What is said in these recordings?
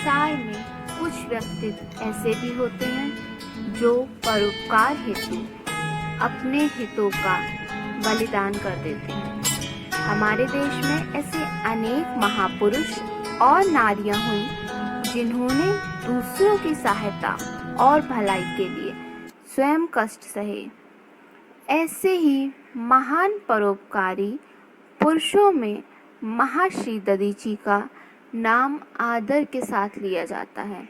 संसार में कुछ व्यक्तित्व ऐसे भी होते हैं जो परोपकार हेतु अपने हितों का बलिदान कर देते हैं। हमारे देश में ऐसे अनेक महापुरुष और नारियां हुई जिन्होंने दूसरों की सहायता और भलाई के लिए स्वयं कष्ट सहे। ऐसे ही महान परोपकारी पुरुषों में महर्षि दधीची का नाम आदर के साथ लिया जाता है।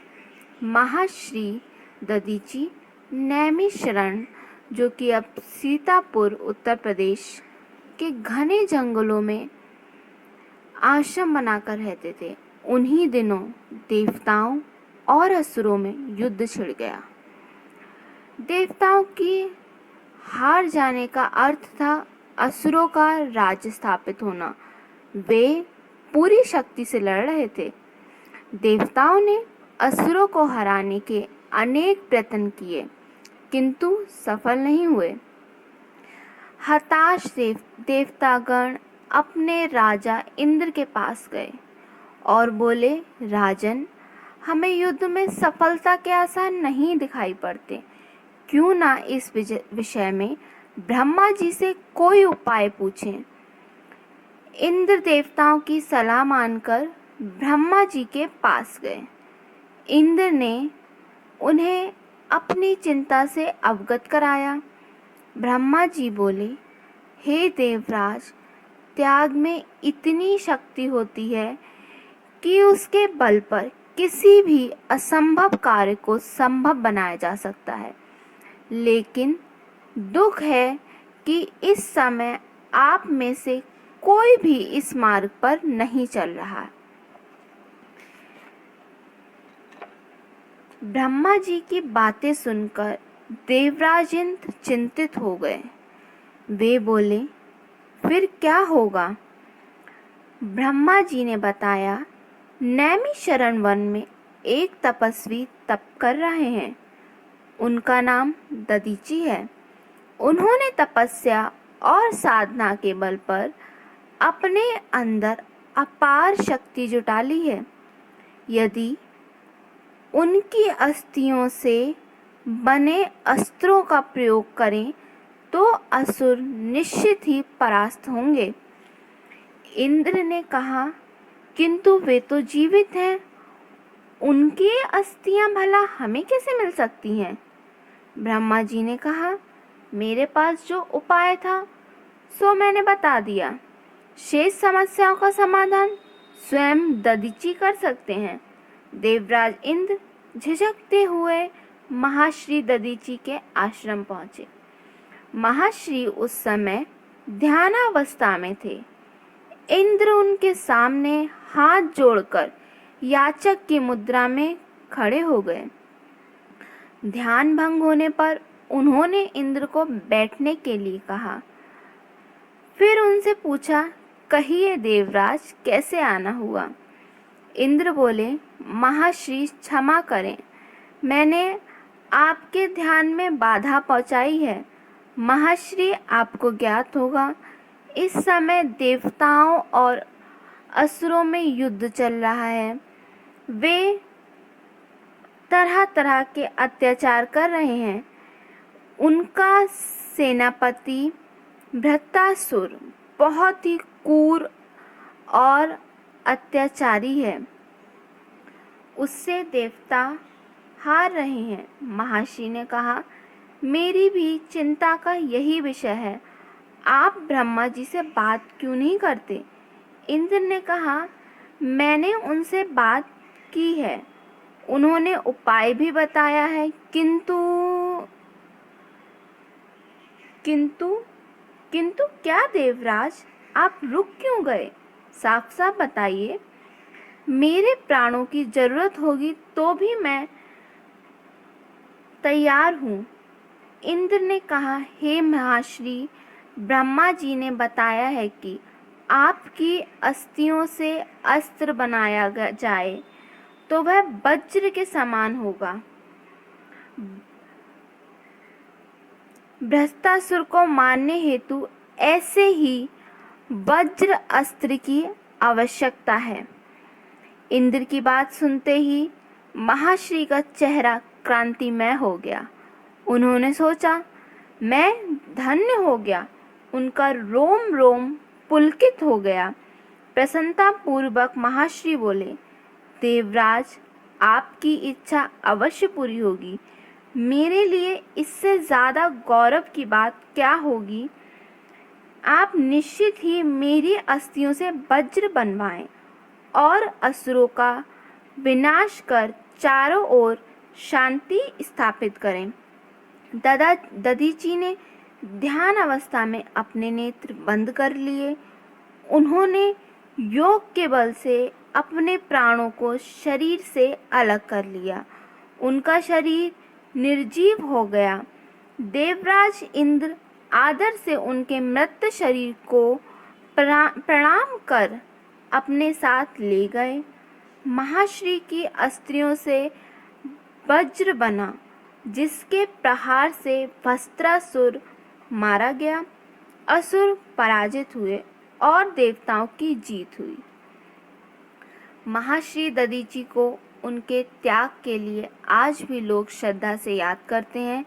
महर्षि दधीची नैमिषारण्य, जो कि अब सीतापुर उत्तर प्रदेश के घने जंगलों में आश्रम बनाकर रहते थे। उन्हीं दिनों देवताओं और असुरों में युद्ध छिड़ गया। देवताओं की हार जाने का अर्थ था असुरों का राज्य स्थापित होना। वे पूरी शक्ति से लड़ रहे थे। देवताओं ने असुरों को हराने के अनेक प्रयत्न किए किंतु सफल नहीं हुए। हताश देवतागण अपने राजा इंद्र के पास गए और बोले, राजन, हमें युद्ध में सफलता के आसार नहीं दिखाई पड़ते। क्यों ना इस विषय में ब्रह्मा जी से कोई उपाय पूछें। इंद्र देवताओं की सलाह मानकर ब्रह्मा जी के पास गए। इंद्र ने उन्हें अपनी चिंता से अवगत कराया। ब्रह्मा जी बोले, हे देवराज, त्याग में इतनी शक्ति होती है कि उसके बल पर किसी भी असंभव कार्य को संभव बनाया जा सकता है। लेकिन दुख है कि इस समय आप में से कोई भी इस मार्ग पर नहीं चल रहा। ब्रह्मा जी की बातें सुनकर देवराज इंद्र चिंतित हो गए। वे बोले, फिर क्या होगा? ब्रह्मा जी ने बताया, नैमिषारण्य वन में एक तपस्वी तप कर रहे हैं। उनका नाम दधीची है। उन्होंने तपस्या और साधना के बल पर अपने अंदर अपार शक्ति जुटा ली है। यदि उनकी अस्थियों से बने अस्त्रों का प्रयोग करें तो असुर निश्चित ही परास्त होंगे। इंद्र ने कहा, किंतु वे तो जीवित हैं, उनकी अस्थियां भला हमें कैसे मिल सकती हैं? ब्रह्मा जी ने कहा, मेरे पास जो उपाय था सो मैंने बता दिया। शेष समस्याओं का समाधान स्वयं दधीची कर सकते हैं। देवराज इंद्र झिझकते हुए महर्षि दधीची के आश्रम पहुंचे। महर्षि उस समय ध्यानावस्था में थे। इंद्र उनके सामने हाथ जोड़कर याचक की मुद्रा में खड़े हो गए। ध्यान भंग होने पर उन्होंने इंद्र को बैठने के लिए कहा। फिर उनसे पूछा, कहिए देवराज, कैसे आना हुआ? इंद्र बोले, महर्षि क्षमा करें, मैंने आपके ध्यान में बाधा पहुंचाई है। महर्षि, आपको ज्ञात होगा, इस समय देवताओं और असुरों में युद्ध चल रहा है। वे तरह तरह के अत्याचार कर रहे हैं। उनका सेनापति भृत्तासुर बहुत ही क्रूर और अत्याचारी है। उससे देवता हार रहे हैं। महर्षि ने कहा, मेरी भी चिंता का यही विषय है। आप ब्रह्मा जी से बात क्यों नहीं करते? इंद्र ने कहा, मैंने उनसे बात की है, उन्होंने उपाय भी बताया है, किंतु क्या देवराज, आप रुक क्यों गए? साफ साफ बताइए। मेरे प्राणों की जरूरत होगी तो भी मैं तैयार हूँ। इंद्र ने कहा, हे महर्षि, ब्रह्मा जी ने बताया है कि आपकी अस्थियों से अस्त्र बनाया जाए तो वह वज्र के समान होगा। भ्रष्टासुर को मारने हेतु ऐसे ही वज्र अस्त्र की आवश्यकता है। इंद्र की बात सुनते ही महाश्री का चेहरा क्रांतिमय हो गया। उन्होंने सोचा, मैं धन्य हो गया। उनका रोम रोम पुलकित हो गया। प्रसन्नता पूर्वक महाश्री बोले, देवराज, आपकी इच्छा अवश्य पूरी होगी। मेरे लिए इससे ज़्यादा गौरव की बात क्या होगी। आप निश्चित ही मेरी अस्थियों से वज्र बनवाएं और असुरों का विनाश कर चारों ओर शांति स्थापित करें। दधीची ने ध्यान अवस्था में अपने नेत्र बंद कर लिए। उन्होंने योग के बल से अपने प्राणों को शरीर से अलग कर लिया। उनका शरीर निर्जीव हो गया। देवराज इंद्र आदर से उनके मृत शरीर को प्रणाम कर अपने साथ ले गए। महाश्री की अस्त्रियों से वज्र बना, जिसके प्रहार से वस्त्रासुर मारा गया। असुर पराजित हुए और देवताओं की जीत हुई। महाश्री दधीची को उनके त्याग के लिए आज भी लोग श्रद्धा से याद करते हैं।